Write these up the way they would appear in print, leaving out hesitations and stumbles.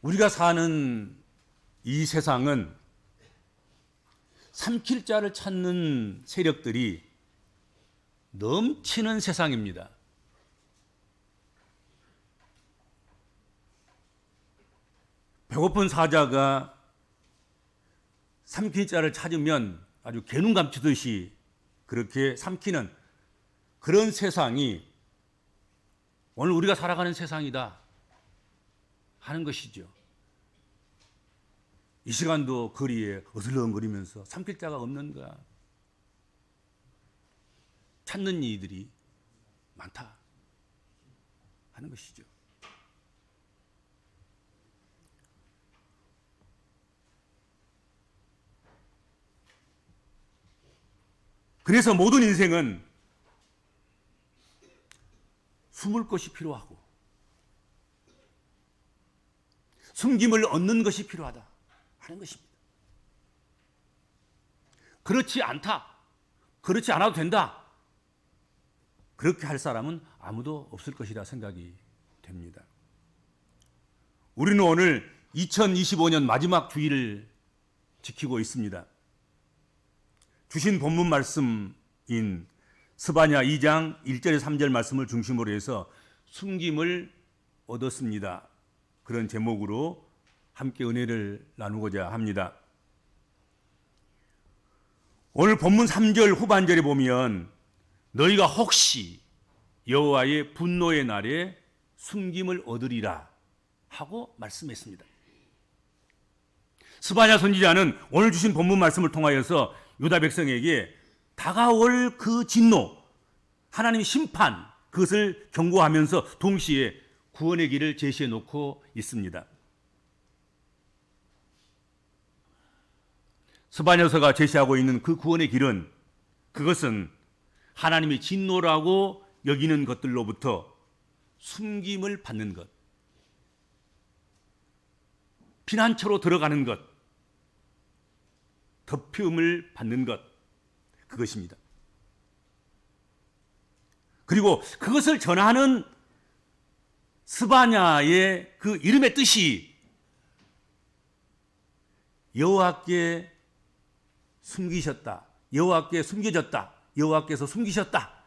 우리가 사는 이 세상은 삼킬 자를 찾는 세력들이 넘치는 세상입니다. 배고픈 사자가 삼킬 자를 찾으면 아주 개눈 감추듯이 그렇게 삼키는 그런 세상이 오늘 우리가 살아가는 세상이다 하는 것이죠. 이 시간도 거리에 어슬렁거리면서 삼킬 자가 없는가 찾는 이들이 많다 하는 것이죠. 그래서 모든 인생은 숨을 곳이 필요하고 숨김을 얻는 것이 필요하다 하는 것입니다. 그렇지 않다, 그렇지 않아도 된다, 그렇게 할 사람은 아무도 없을 것이라 생각이 됩니다. 우리는 오늘 2025년 마지막 주일을 지키고 있습니다. 주신 본문 말씀인 스바냐 2장 1절에 3절 말씀을 중심으로 해서 숨김을 얻었습니다. 그런 제목으로 함께 은혜를 나누고자 합니다. 오늘 본문 3절 후반절에 보면 너희가 혹시 여호와의 분노의 날에 숨김을 얻으리라 하고 말씀했습니다. 스바냐 선지자는 오늘 주신 본문 말씀을 통하여서 유다 백성에게 다가올 그 진노, 하나님의 심판, 그것을 경고하면서 동시에 구원의 길을 제시해 놓고 있습니다. 스바냐서가 제시하고 있는 그 구원의 길은 그것은 하나님의 진노라고 여기는 것들로부터 숨김을 받는 것, 피난처로 들어가는 것, 덮음을 받는 것, 그것입니다. 그리고 그것을 전하는 스바냐의 그 이름의 뜻이 여호와께 숨기셨다, 여호와께 숨겨졌다, 여호와께서 숨기셨다,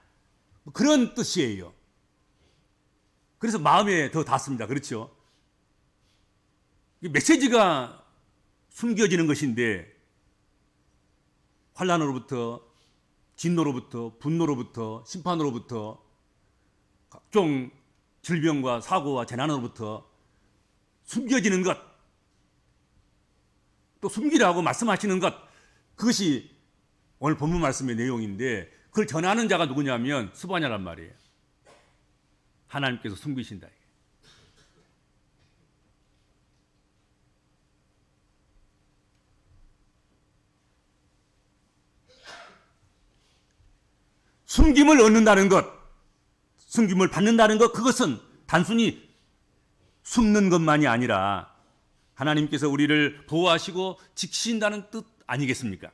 그런 뜻이에요. 그래서 마음에 더 닿습니다. 그렇죠? 메시지가 숨겨지는 것인데 환난으로부터, 진노로부터, 분노로부터, 심판으로부터, 각종 질병과 사고와 재난으로부터 숨겨지는 것, 또 숨기라고 말씀하시는 것, 그것이 오늘 본문 말씀의 내용인데 그걸 전하는 자가 누구냐면 스바냐란 말이에요. 하나님께서 숨기신다. 숨김을 얻는다는 것, 숨김을 받는다는 것, 그것은 단순히 숨는 것만이 아니라 하나님께서 우리를 보호하시고 지키신다는 뜻 아니겠습니까?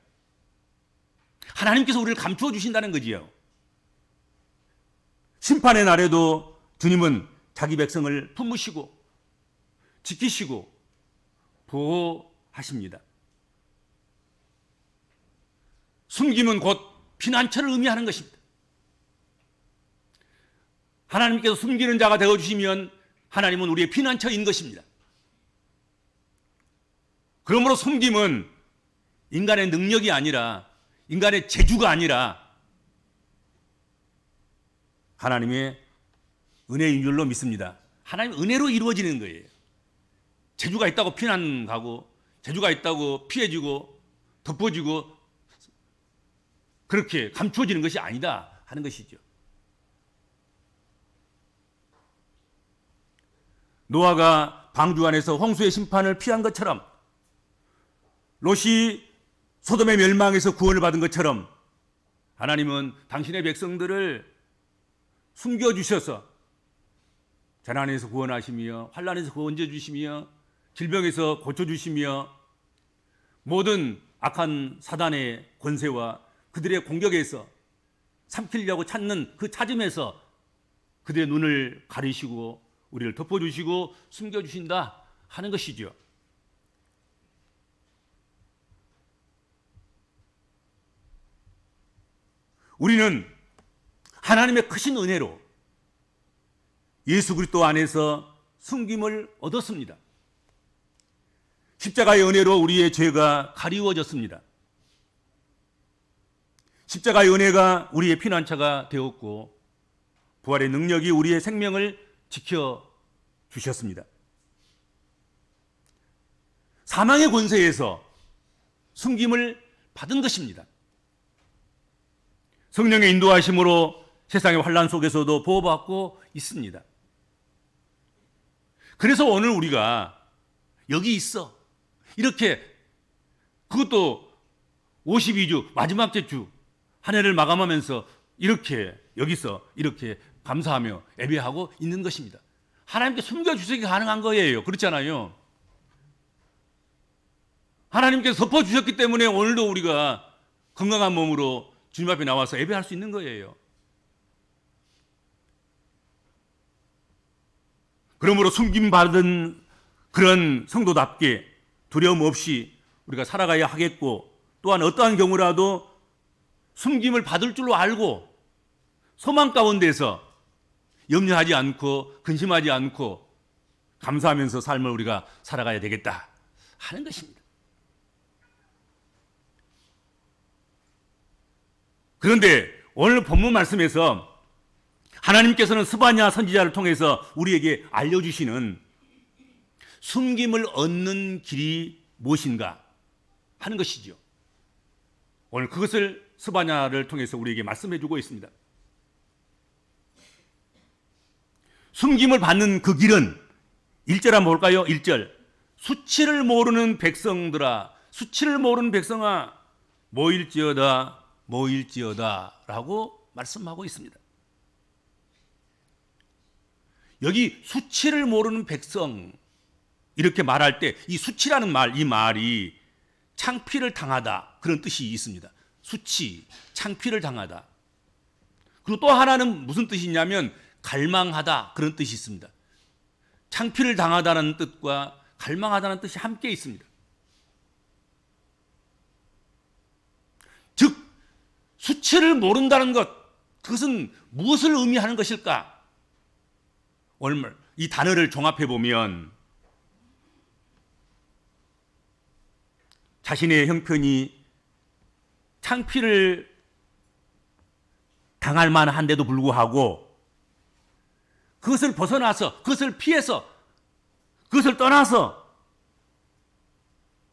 하나님께서 우리를 감추어 주신다는 거지요. 심판의 날에도 주님은 자기 백성을 품으시고 지키시고 보호하십니다. 숨김은 곧 피난처를 의미하는 것입니다. 하나님께서 숨기는 자가 되어주시면 하나님은 우리의 피난처인 것입니다. 그러므로 숨김은 인간의 능력이 아니라, 인간의 재주가 아니라 하나님의 은혜인 줄로 믿습니다. 하나님의 은혜로 이루어지는 거예요. 재주가 있다고 피난 가고, 재주가 있다고 피해지고 덮어지고 그렇게 감추어지는 것이 아니다 하는 것이죠. 노아가 방주 안에서 홍수의 심판을 피한 것처럼, 롯이 소돔의 멸망에서 구원을 받은 것처럼 하나님은 당신의 백성들을 숨겨주셔서 재난에서 구원하시며 환난에서 구원해주시며 질병에서 고쳐주시며 모든 악한 사단의 권세와 그들의 공격에서 삼키려고 찾는 그 찾음에서 그들의 눈을 가리시고 우리를 덮어주시고 숨겨주신다 하는 것이죠. 우리는 하나님의 크신 은혜로 예수 그리스도 안에서 숨김을 얻었습니다. 십자가의 은혜로 우리의 죄가 가리워졌습니다. 십자가의 은혜가 우리의 피난처가 되었고 부활의 능력이 우리의 생명을 지켜주셨습니다. 사망의 권세에서 숨김을 받은 것입니다. 성령의 인도하심으로 세상의 환난 속에서도 보호받고 있습니다. 그래서 오늘 우리가 여기 있어. 이렇게 그것도 52주 마지막 주 한 해를 마감하면서 이렇게 여기서 이렇게 감사하며 예배하고 있는 것입니다. 하나님께 숨겨주시기 가능한 거예요. 그렇잖아요. 하나님께서 덮어주셨기 때문에 오늘도 우리가 건강한 몸으로 주님 앞에 나와서 예배할 수 있는 거예요. 그러므로 숨김받은 그런 성도답게 두려움 없이 우리가 살아가야 하겠고, 또한 어떠한 경우라도 숨김을 받을 줄로 알고 소망 가운데서 염려하지 않고 근심하지 않고 감사하면서 삶을 우리가 살아가야 되겠다 하는 것입니다. 그런데 오늘 본문 말씀에서 하나님께서는 스바냐 선지자를 통해서 우리에게 알려주시는 숨김을 얻는 길이 무엇인가 하는 것이죠. 오늘 그것을 스바냐를 통해서 우리에게 말씀해 주고 있습니다. 숨김을 받는 그 길은 1절 한번 볼까요? 1절. 수치를 모르는 백성들아, 수치를 모르는 백성아, 모일지어다, 모일지어다 라고 말씀하고 있습니다. 여기 수치를 모르는 백성 이렇게 말할 때 이 수치라는 말, 이 말이 창피를 당하다 그런 뜻이 있습니다. 수치, 창피를 당하다. 그리고 또 하나는 무슨 뜻이 있냐면 갈망하다 그런 뜻이 있습니다. 창피를 당하다는 뜻과 갈망하다는 뜻이 함께 있습니다. 즉 수치를 모른다는 것, 그것은 무엇을 의미하는 것일까? 오늘 이 단어를 종합해 보면 자신의 형편이 창피를 당할 만한데도 불구하고 그것을 벗어나서, 그것을 피해서, 그것을 떠나서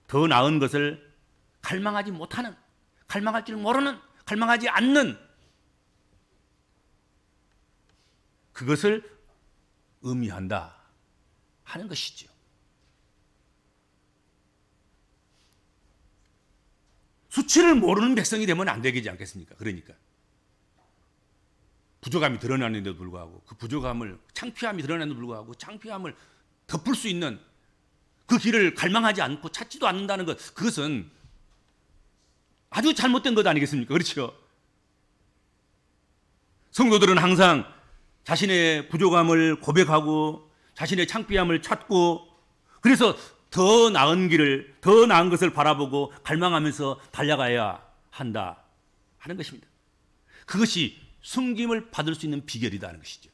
더 나은 것을 갈망하지 못하는, 갈망할 줄 모르는, 갈망하지 않는 그것을 의미한다 하는 것이죠. 수치를 모르는 백성이 되면 안 되지 않겠습니까? 그러니까 부족함이 드러나는데도 불구하고 그 부족함을, 창피함이 드러나는데도 불구하고 창피함을 덮을 수 있는 그 길을 갈망하지 않고 찾지도 않는다는 것, 그것은 아주 잘못된 것 아니겠습니까? 그렇죠? 성도들은 항상 자신의 부족함을 고백하고 자신의 창피함을 찾고, 그래서 더 나은 길을, 더 나은 것을 바라보고 갈망하면서 달려가야 한다 하는 것입니다. 그것이 숨김을 받을 수 있는 비결이다 하는 것이죠.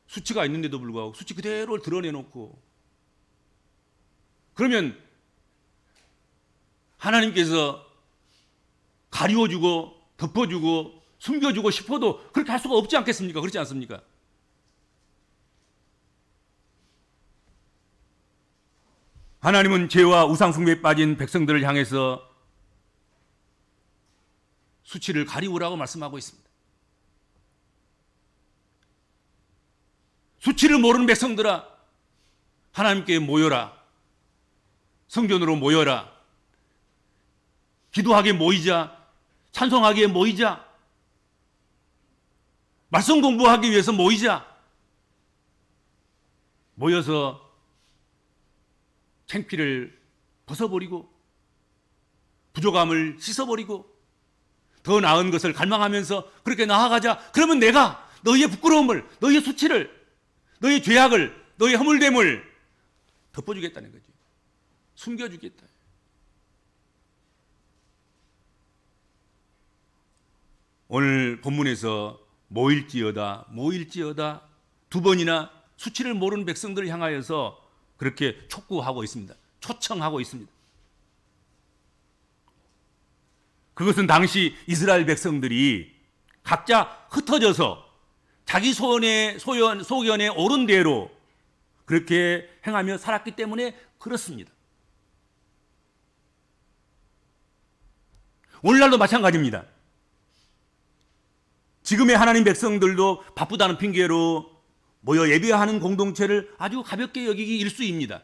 수치가 있는데도 불구하고 수치 그대로 드러내놓고, 그러면 하나님께서 가리워주고 덮어주고 숨겨주고 싶어도 그렇게 할 수가 없지 않겠습니까? 그렇지 않습니까? 하나님은 죄와 우상숭배에 빠진 백성들을 향해서 수치를 가리우라고 말씀하고 있습니다. 수치를 모르는 백성들아, 하나님께 모여라. 성전으로 모여라. 기도하게 모이자. 찬송하기에 모이자. 말씀 공부하기 위해서 모이자. 모여서 창피를 벗어버리고 부족함을 씻어버리고 더 나은 것을 갈망하면서 그렇게 나아가자. 그러면 내가 너희의 부끄러움을, 너희의 수치를, 너희의 죄악을 너의 허물됨을 덮어주겠다는 거죠. 숨겨주겠다. 오늘 본문에서 모일지어다 두 번이나 수치를 모르는 백성들을 향하여서 그렇게 촉구하고 있습니다. 초청하고 있습니다. 그것은 당시 이스라엘 백성들이 각자 흩어져서 자기 소견에 옳은 대로 그렇게 행하며 살았기 때문에 그렇습니다. 오늘날도 마찬가지입니다. 지금의 하나님 백성들도 바쁘다는 핑계로 모여 예배하는 공동체를 아주 가볍게 여기기 일쑤입니다.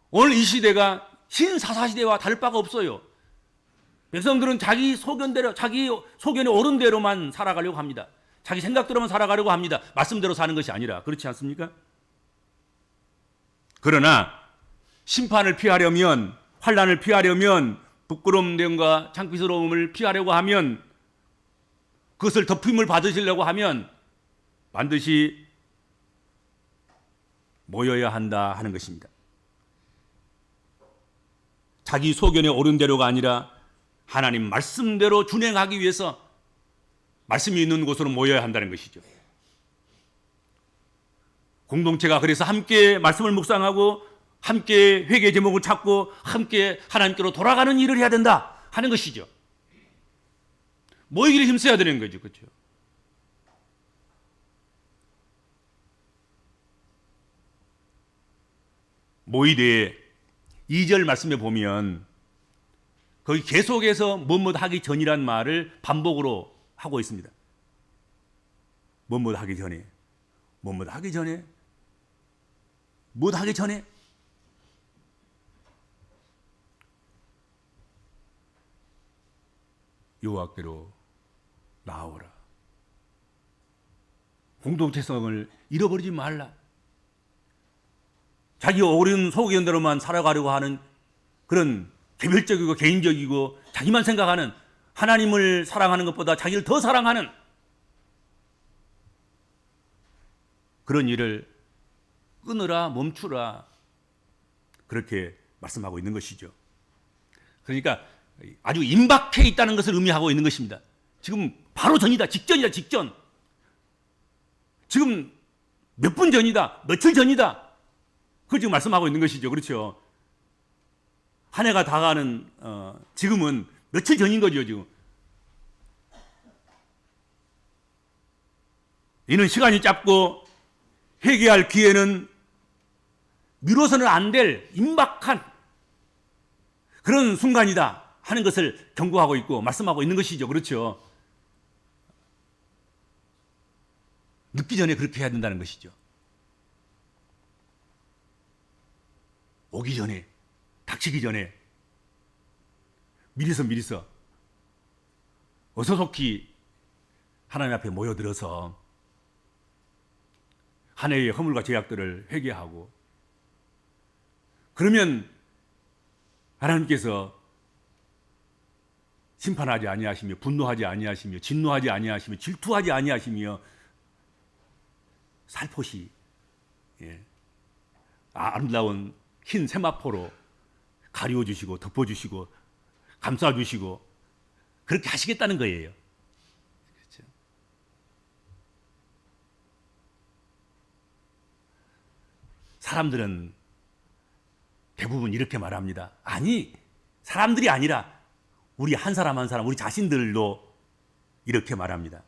오늘 이 시대가 신사사시대와 다를 바가 없어요. 백성들은 자기 소견대로, 자기 소견에 옳은 대로만 살아가려고 합니다. 자기 생각대로만 살아가려고 합니다. 말씀대로 사는 것이 아니라. 그렇지 않습니까? 그러나 심판을 피하려면, 환난을 피하려면, 부끄러움과 창피스러움을 피하려고 하면, 그것을 덮임을 받으시려고 하면 반드시 모여야 한다 하는 것입니다. 자기 소견에 옳은 대로가 아니라 하나님 말씀대로 준행하기 위해서 말씀이 있는 곳으로 모여야 한다는 것이죠. 공동체가 그래서 함께 말씀을 묵상하고 함께 회개 제목을 찾고 함께 하나님께로 돌아가는 일을 해야 된다 하는 것이죠. 모이기를 힘써야 되는 거죠. 그렇죠? 모이되 2절 말씀에 보면 거기 계속해서 뭐뭐 하기 전이란 말을 반복으로 하고 있습니다. 뭐뭐 하기 전에, 뭐뭐 하기 전에, 뭐 하기 전에. 여호와께로 나오라. 공동체성을 잃어버리지 말라. 자기 옳은 소견대로만 살아가려고 하는 그런 개별적이고 개인적이고 자기만 생각하는, 하나님을 사랑하는 것보다 자기를 더 사랑하는 그런 일을 끊으라, 멈추라, 그렇게 말씀하고 있는 것이죠. 그러니까 아주 임박해 있다는 것을 의미하고 있는 것입니다. 지금 바로 전이다, 직전이다, 직전. 지금 몇 분 전이다, 며칠 전이다. 그걸 지금 말씀하고 있는 것이죠. 그렇죠? 한 해가 다가는 지금은 며칠 전인 거죠. 지금 이는 시간이 짧고 회개할 기회는 미뤄서는 안 될 임박한 그런 순간이다 하는 것을 경고하고 있고 말씀하고 있는 것이죠. 그렇죠? 늦기 전에 그렇게 해야 된다는 것이죠. 오기 전에, 닥치기 전에 미리서 어서 속히 하나님 앞에 모여들어서 한 해의 허물과 죄악들을 회개하고, 그러면 하나님께서 심판하지 아니하시며 분노하지 아니하시며 진노하지 아니하시며 질투하지 아니하시며 살포시 아름다운 흰 세마포로 가리워주시고 덮어주시고 감싸주시고 그렇게 하시겠다는 거예요. 그렇죠? 사람들은 대부분 이렇게 말합니다. 아니, 사람들이 아니라 우리 한 사람 한 사람, 우리 자신들도 이렇게 말합니다.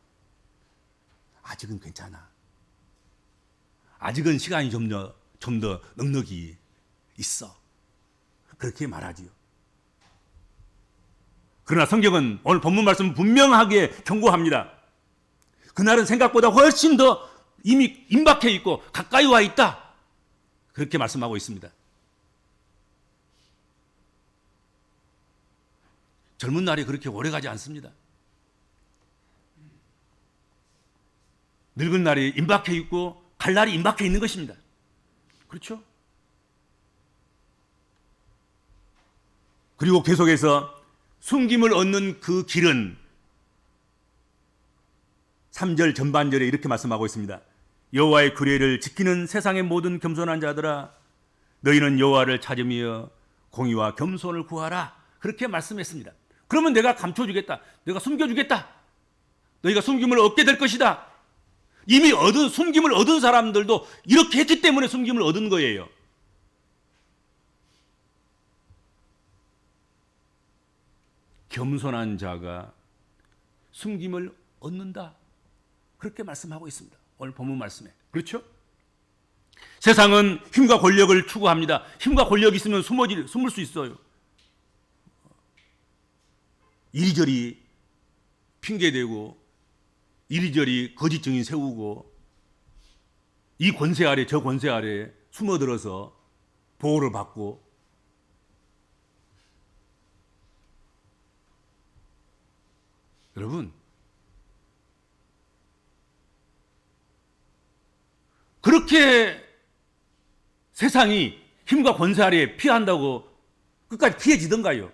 아직은 괜찮아. 아직은 시간이 좀 더 넉넉히 있어. 그렇게 말하지요. 그러나 성경은 오늘 본문 말씀은 분명하게 경고합니다. 그날은 생각보다 훨씬 더 이미 임박해 있고 가까이 와 있다. 그렇게 말씀하고 있습니다. 젊은 날이 그렇게 오래 가지 않습니다. 늙은 날이 임박해 있고 갈 날이 임박해 있는 것입니다. 그렇죠? 그리고 계속해서 숨김을 얻는 그 길은 3절 전반절에 이렇게 말씀하고 있습니다. 여호와의 규례를 지키는 세상의 모든 겸손한 자들아, 너희는 여호와를 찾으며 공의와 겸손을 구하라. 그렇게 말씀했습니다. 그러면 내가 감춰주겠다. 내가 숨겨주겠다. 너희가 숨김을 얻게 될 것이다. 이미 숨김을 얻은 사람들도 이렇게 했기 때문에 숨김을 얻은 거예요. 겸손한 자가 숨김을 얻는다. 그렇게 말씀하고 있습니다. 오늘 본문 말씀에. 그렇죠? 세상은 힘과 권력을 추구합니다. 힘과 권력이 있으면 숨을 수 있어요. 이리저리 핑계대고 이리저리 거짓 증인 세우고 이 권세 아래 저 권세 아래 숨어들어서 보호를 받고, 여러분, 그렇게 세상이 힘과 권세 아래 피한다고 끝까지 피해지던가요?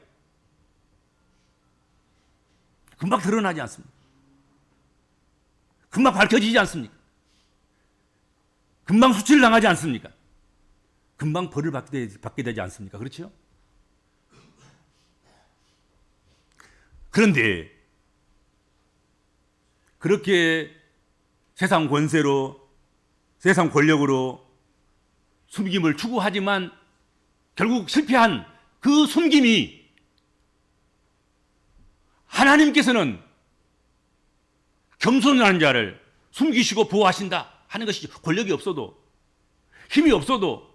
금방 드러나지 않습니까? 금방 밝혀지지 않습니까? 금방 수치를 당하지 않습니까? 금방 벌을 받게 되지 않습니까? 그렇죠? 그런데 그렇게 세상 권세로, 세상 권력으로 숨김을 추구하지만 결국 실패한 그 숨김이 하나님께서는 겸손한 자를 숨기시고 보호하신다 하는 것이죠. 권력이 없어도, 힘이 없어도,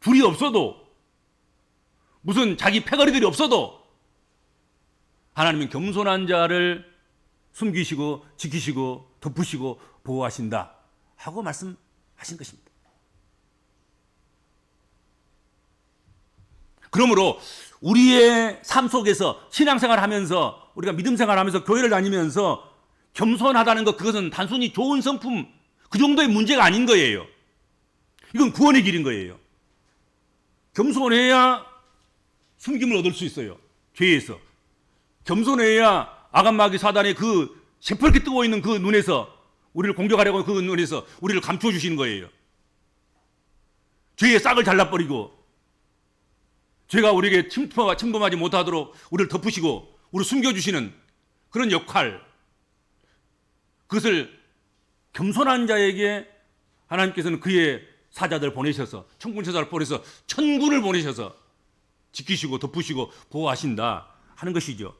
불이 없어도, 무슨 자기 패거리들이 없어도 하나님은 겸손한 자를 숨기시고 지키시고 덮으시고 보호하신다 하고 말씀하신 것입니다. 그러므로 우리의 삶 속에서 신앙생활을 하면서, 우리가 믿음생활을 하면서 교회를 다니면서 겸손하다는 것, 그것은 단순히 좋은 성품 그 정도의 문제가 아닌 거예요. 이건 구원의 길인 거예요. 겸손해야 숨김을 얻을 수 있어요. 죄에서. 겸손해야 아간마귀 사단의 그 새빨게 뜨고 있는 그 눈에서, 우리를 공격하려고 하는 그 눈에서 우리를 감추어 주시는 거예요. 죄의 싹을 잘라버리고 죄가 우리에게 침범하지 못하도록 우리를 덮으시고 우리를 숨겨주시는 그런 역할, 그것을 겸손한 자에게 하나님께서는 그의 사자들 보내셔서, 천군천사를 보내서, 천군을 보내셔서 지키시고 덮으시고 보호하신다 하는 것이죠.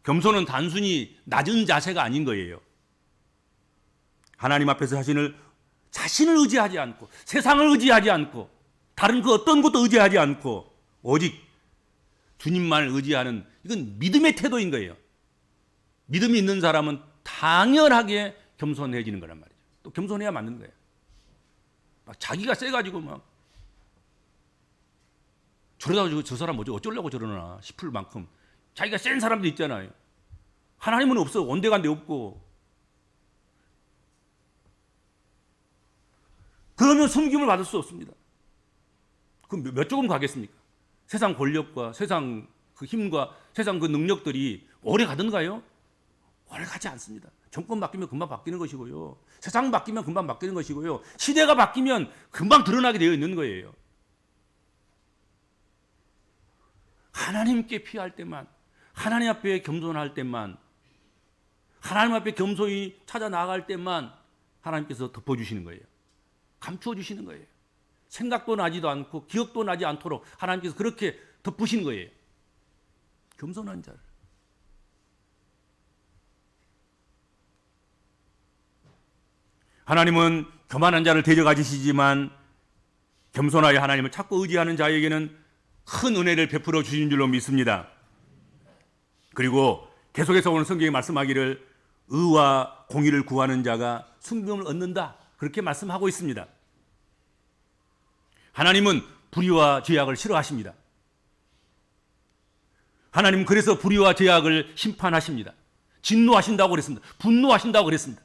겸손은 단순히 낮은 자세가 아닌 거예요. 하나님 앞에서 자신을 의지하지 않고, 세상을 의지하지 않고, 다른 그 어떤 것도 의지하지 않고 오직 주님만을 의지하는, 이건 믿음의 태도인 거예요. 믿음이 있는 사람은 당연하게 겸손해지는 거란 말이죠. 또 겸손해야 맞는 거예요. 막 자기가 세가지고 막 저러다 저 사람 뭐지 어쩌려고 저러나 싶을 만큼 자기가 센 사람도 있잖아요. 하나님은 없어. 온데간데 없고. 그러면 숨김을 받을 수 없습니다. 그럼 몇 조금 가겠습니까? 세상 권력과 세상 그 힘과 세상 그 능력들이 오래 가던가요? 오래 가지 않습니다. 정권 바뀌면 금방 바뀌는 것이고요. 세상 바뀌면 금방 바뀌는 것이고요. 시대가 바뀌면 금방 드러나게 되어 있는 거예요. 하나님께 피할 때만, 하나님 앞에 겸손할 때만, 하나님 앞에 겸손히 찾아 나아갈 때만 하나님께서 덮어주시는 거예요. 감추어 주시는 거예요. 생각도 나지도 않고 기억도 나지 않도록 하나님께서 그렇게 덮으신 거예요. 겸손한 자를. 하나님은 교만한 자를 데려가시지만 겸손하여 하나님을 찾고 의지하는 자에게는 큰 은혜를 베풀어 주신 줄로 믿습니다. 그리고 계속해서 오늘 성경에 말씀하기를 의와 공의를 구하는 자가 순금을 얻는다, 그렇게 말씀하고 있습니다. 하나님은 불의와 죄악을 싫어하십니다. 하나님은 그래서 불의와 죄악을 심판하십니다. 진노하신다고 그랬습니다. 분노하신다고 그랬습니다.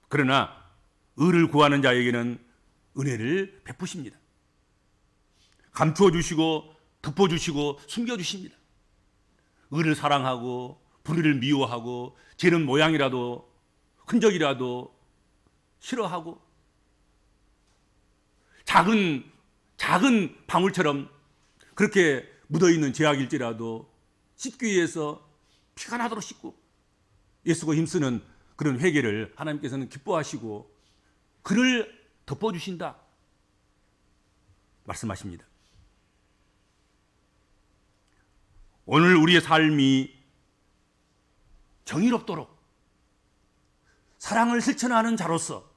그러나 의를 구하는 자에게는 은혜를 베푸십니다. 감추어 주시고 덮어 주시고 숨겨 주십니다. 의를 사랑하고 불의를 미워하고 죄는 모양이라도 흔적이라도 싫어하고 작은 방울처럼 그렇게 묻어있는 죄악일지라도 씻기 위해서 피가 나도록 씻고 예수가 힘쓰는 그런 회개를 하나님께서는 기뻐하시고 그를 덮어주신다 말씀하십니다. 오늘 우리의 삶이 정의롭도록 사랑을 실천하는 자로서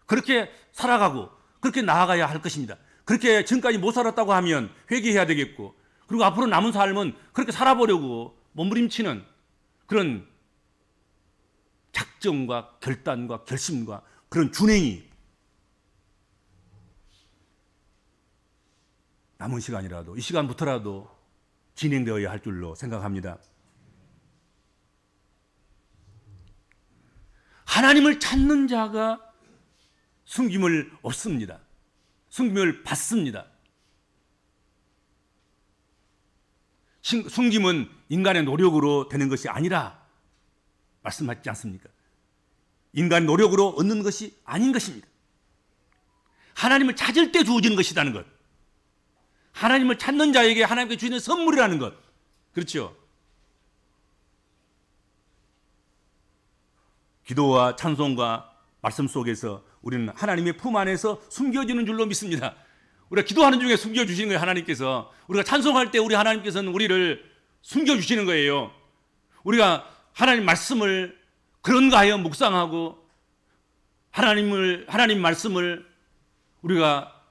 그렇게 살아가고 그렇게 나아가야 할 것입니다. 그렇게 지금까지 못 살았다고 하면 회개해야 되겠고, 그리고 앞으로 남은 삶은 그렇게 살아보려고 몸부림치는 그런 작정과 결단과 결심과 그런 준행이 남은 시간이라도 이 시간부터라도 진행되어야 할 줄로 생각합니다. 하나님을 찾는 자가 숨김을 얻습니다. 숨김을 받습니다. 숨김은 인간의 노력으로 되는 것이 아니라 말씀하지 않습니까? 인간의 노력으로 얻는 것이 아닌 것입니다. 하나님을 찾을 때 주어지는 것이라는 것. 하나님을 찾는 자에게 하나님께 주시는 선물이라는 것. 그렇죠? 기도와 찬송과 말씀 속에서 우리는 하나님의 품 안에서 숨겨지는 줄로 믿습니다. 우리가 기도하는 중에 숨겨주시는 거예요. 하나님께서. 우리가 찬송할 때 우리 하나님께서는 우리를 숨겨주시는 거예요. 우리가 하나님 말씀을 그런가 하여 묵상하고 하나님 말씀을 우리가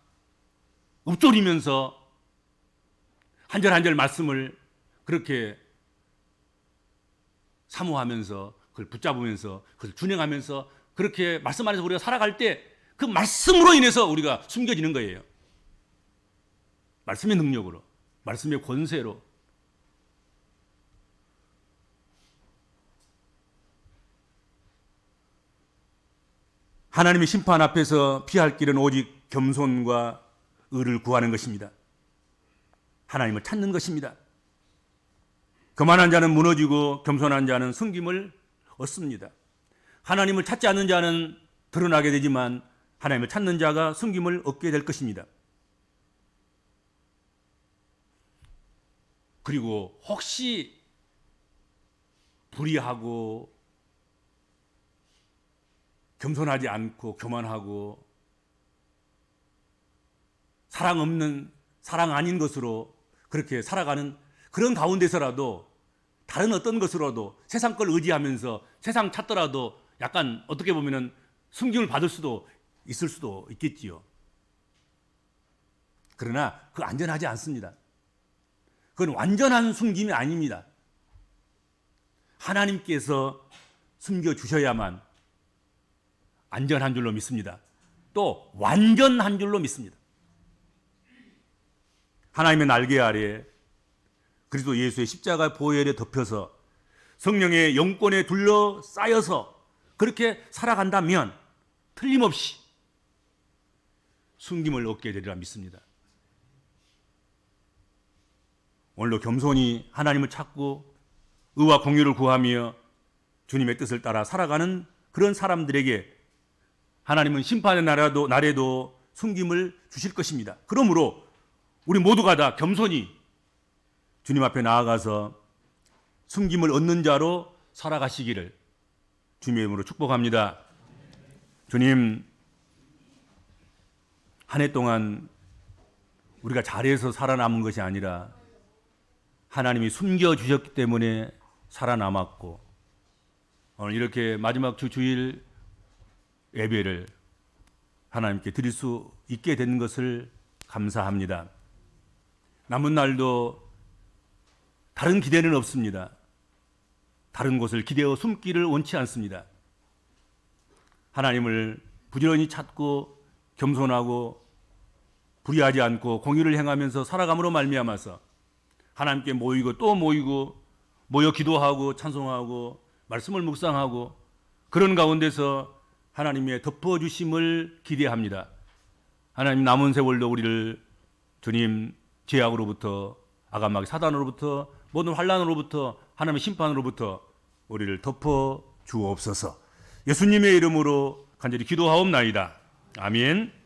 읊조리면서 한 절 한 절 말씀을 그렇게 사모하면서 그걸 붙잡으면서 그걸 준행하면서 그렇게 말씀 안에서 우리가 살아갈 때 그 말씀으로 인해서 우리가 숨겨지는 거예요. 말씀의 능력으로, 말씀의 권세로. 하나님의 심판 앞에서 피할 길은 오직 겸손과 의를 구하는 것입니다. 하나님을 찾는 것입니다. 교만한 자는 무너지고 겸손한 자는 승김을 얻습니다. 하나님을 찾지 않는 자는 드러나게 되지만 하나님을 찾는 자가 승김을 얻게 될 것입니다. 그리고 혹시 불의하고 겸손하지 않고 교만하고 사랑 없는, 사랑 아닌 것으로 그렇게 살아가는 그런 가운데서라도 다른 어떤 것으로도 세상 걸 의지하면서 세상 찾더라도 약간 어떻게 보면은 숨김을 받을 수도 있을 수도 있겠지요. 그러나 그 안전하지 않습니다. 그건 완전한 숨김이 아닙니다. 하나님께서 숨겨주셔야만 안전한 줄로 믿습니다. 또 완전한 줄로 믿습니다. 하나님의 날개 아래 그리스도 예수의 십자가 보혈에 덮여서 성령의 영권에 둘러싸여서 그렇게 살아간다면 틀림없이 숨김을 얻게 되리라 믿습니다. 오늘도 겸손히 하나님을 찾고 의와 공의를 구하며 주님의 뜻을 따라 살아가는 그런 사람들에게 하나님은 심판의 날에도 숨김을 주실 것입니다. 그러므로 우리 모두가 다 겸손히 주님 앞에 나아가서 숨김을 얻는 자로 살아가시기를 주님의 이름으로 축복합니다. 주님, 한 해 동안 우리가 잘해서 살아남은 것이 아니라 하나님이 숨겨주셨기 때문에 살아남았고 오늘 이렇게 마지막 주일 예배를 하나님께 드릴 수 있게 된 것을 감사합니다. 남은 날도 다른 기대는 없습니다. 다른 곳을 기대어 숨기를 원치 않습니다. 하나님을 부지런히 찾고 겸손하고 불의하지 않고 공의를 행하면서 살아감으로 말미암아서 하나님께 모이고 또 모이고 모여 기도하고 찬송하고 말씀을 묵상하고 그런 가운데서 하나님의 덮어주심을 기대합니다. 하나님 남은 세월도 우리를 주님 죄악으로부터 아감마귀 사단으로부터 모든 환난으로부터 하나님의 심판으로부터 우리를 덮어 주옵소서. 예수님의 이름으로 간절히 기도하옵나이다. 아멘.